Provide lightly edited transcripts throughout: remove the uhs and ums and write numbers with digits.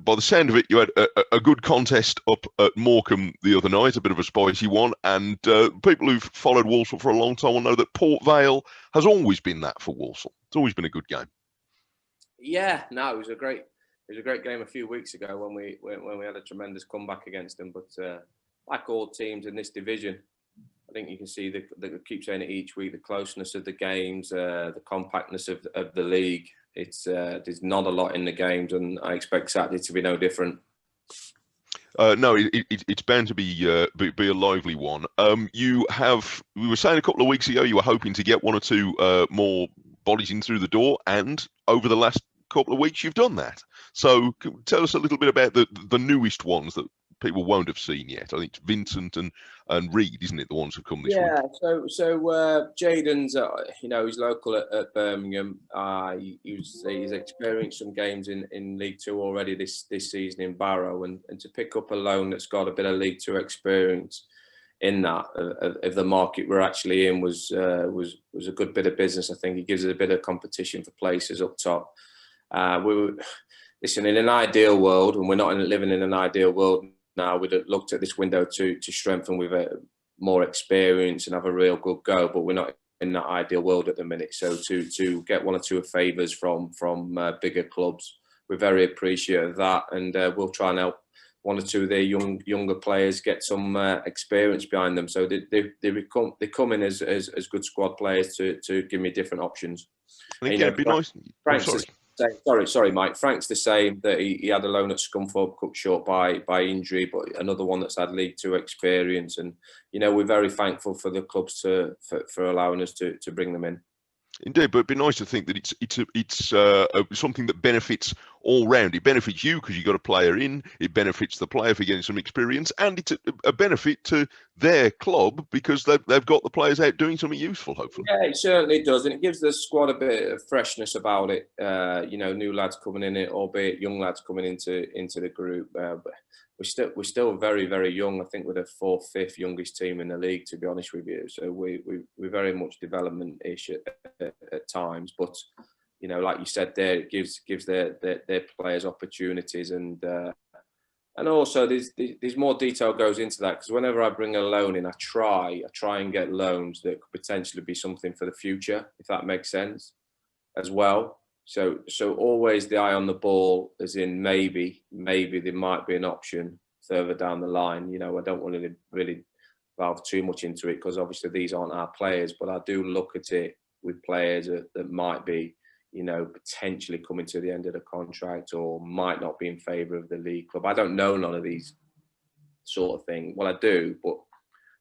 by the sound of it, you had a good contest up at Morecambe the other night, a bit of a spicy one. And people who've followed Walsall for a long time will know that Port Vale has always been that for Walsall. It's always been a good game. Yeah, no, it was a great game a few weeks ago when we had a tremendous comeback against them. But like all teams in this division, I think you can see they keep saying it each week: the closeness of the games, the compactness of the league. There's not a lot in the games, and I expect Saturday to be no different. No, it's bound to be a lively one. We were saying a couple of weeks ago you were hoping to get one or two more bodies in through the door, and over the last couple of weeks you've done that. So tell us a little bit about the newest ones that people won't have seen yet. I think it's Vincent and Reed, isn't it, the ones who come this week? Yeah, so Jaden's, he's local at Birmingham. He's experienced some games in League Two already this season in Barrow, and to pick up a loan that's got a bit of League Two experience in that of the market we're actually in was a good bit of business. I think it gives us a bit of competition for places up top. Listen, in an ideal world, and we're not living in an ideal world now, we'd have looked at this window to strengthen with more experience and have a real good go, but we're not in that ideal world at the minute. So to get one or two favours from bigger clubs, we're very appreciative of that, and we'll try and help one or two of their younger players get some experience behind them. So they come in as good squad players to give me different options. I think it'd be nice. Sorry, Mike. Frank's the same, that he had a loan at Scunthorpe, cut short by injury, but another one that's had League Two experience. And, we're very thankful for the clubs for allowing us to bring them in. Indeed, but it'd be nice to think that it's something that benefits all round. It benefits you because you got a player in. It benefits the player for getting some experience, and it's a benefit to their club because they've got the players out doing something useful. Hopefully, yeah, it certainly does, and it gives the squad a bit of freshness about it. New lads coming in, albeit young lads coming into the group. But we're still very, very young. I think we're the fourth, fifth youngest team in the league, to be honest with you. So we're very much development-ish at times. But like you said there, it gives their players opportunities, and also there's more detail goes into that, because whenever I bring a loan in, I try and get loans that could potentially be something for the future, if that makes sense, as well. So always the eye on the ball, as in maybe there might be an option further down the line. I don't want to really delve too much into it because obviously these aren't our players, but I do look at it with players that might be, potentially coming to the end of the contract or might not be in favour of the league club. I don't know none of these sort of thing. Well, I do, but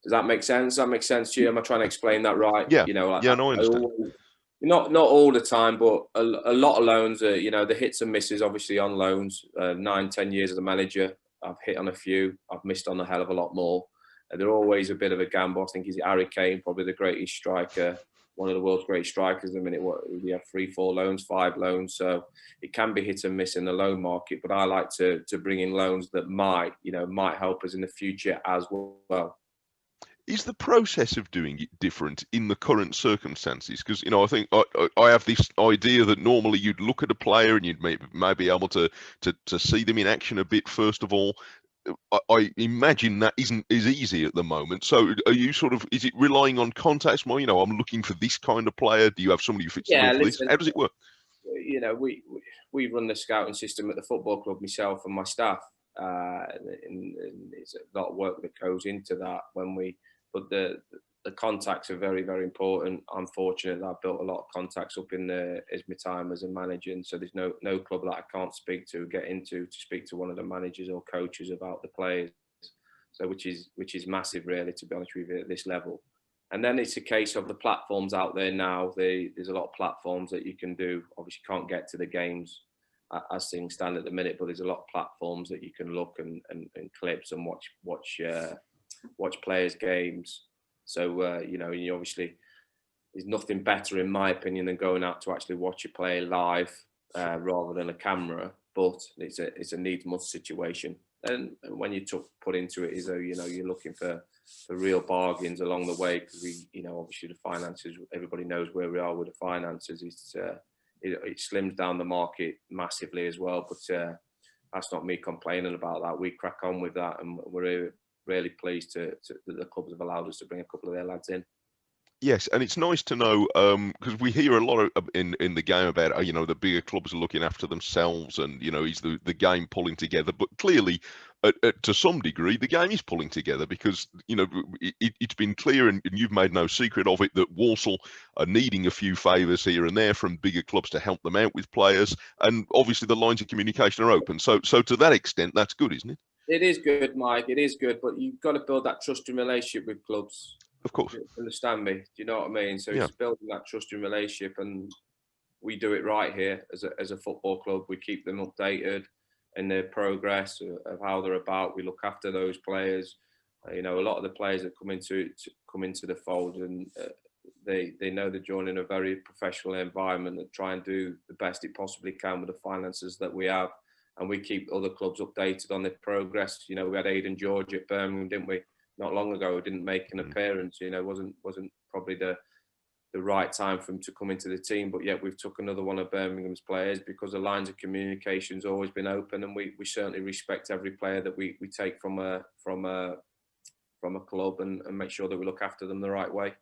does that make sense? Does that make sense to you? Am I trying to explain that right? Yeah. No, I understand. Not all the time, but a lot of loans are, the hits and misses, obviously, on loans. 9-10 years as a manager, I've hit on a few. I've missed on a hell of a lot more. They're always a bit of a gamble. I think he's Harry Kane, probably the greatest striker, one of the world's great strikers. In a minute, we have 3, 4 loans, 5 loans. So it can be hit and miss in the loan market. But I like to bring in loans that might help us in the future as well. Is the process of doing it different in the current circumstances? Because, I think I have this idea that normally you'd look at a player and you'd may be able to see them in action a bit first of all. I imagine that isn't as easy at the moment. So are you is it relying on contacts more? I'm looking for this kind of player. Do you have somebody who fits the bill for this? How does it work? We run the scouting system at the football club, myself and my staff. And it's a lot of work that goes into that but the contacts are very, very important. I'm fortunate that I've built a lot of contacts up in my time as a manager, and so there's no club that I can't speak to speak to one of the managers or coaches about the players. So which is massive, really, to be honest with you, at this level. And then it's a case of the platforms out there now. There's a lot of platforms that you can do. Obviously, you can't get to the games as things stand at the minute, but there's a lot of platforms that you can look and clips and watch players' games. So, you obviously, there's nothing better, in my opinion, than going out to actually watch a player live rather than a camera. But it's a needs-must situation. And when you put into it, you're looking for real bargains along the way, because obviously the finances, everybody knows where we are with the finances. It slims down the market massively as well. But that's not me complaining about that. We crack on with that, and we're really pleased that the clubs have allowed us to bring a couple of their lads in. Yes, and it's nice to know because we hear a lot in the game about you know, the bigger clubs are looking after themselves, and you know, is the game pulling together. But clearly, to some degree, the game is pulling together because you know it's been clear, and you've made no secret of it, that Walsall are needing a few favours here and there from bigger clubs to help them out with players, and obviously the lines of communication are open. So to that extent, that's good, isn't it? It is good, Mike. It is good, but you've got to build that trusting relationship with clubs. Of course. You understand me? Do you know what I mean? So Yeah. it's building that trusting relationship, and we do it right here as a football club. We keep them updated in their progress of how they're about. We look after those players. You know, a lot of the players that come into the fold, and they know they're joining a very professional environment and try and do the best it possibly can with the finances that we have. And we keep other clubs updated on their progress. You know, we had Aidan George at Birmingham, didn't we? Not long ago, didn't make an appearance. You know, wasn't probably the right time for him to come into the team, but yet we've took another one of Birmingham's players because the lines of communication's always been open, and we certainly respect every player that we take from a club, and make sure that we look after them the right way.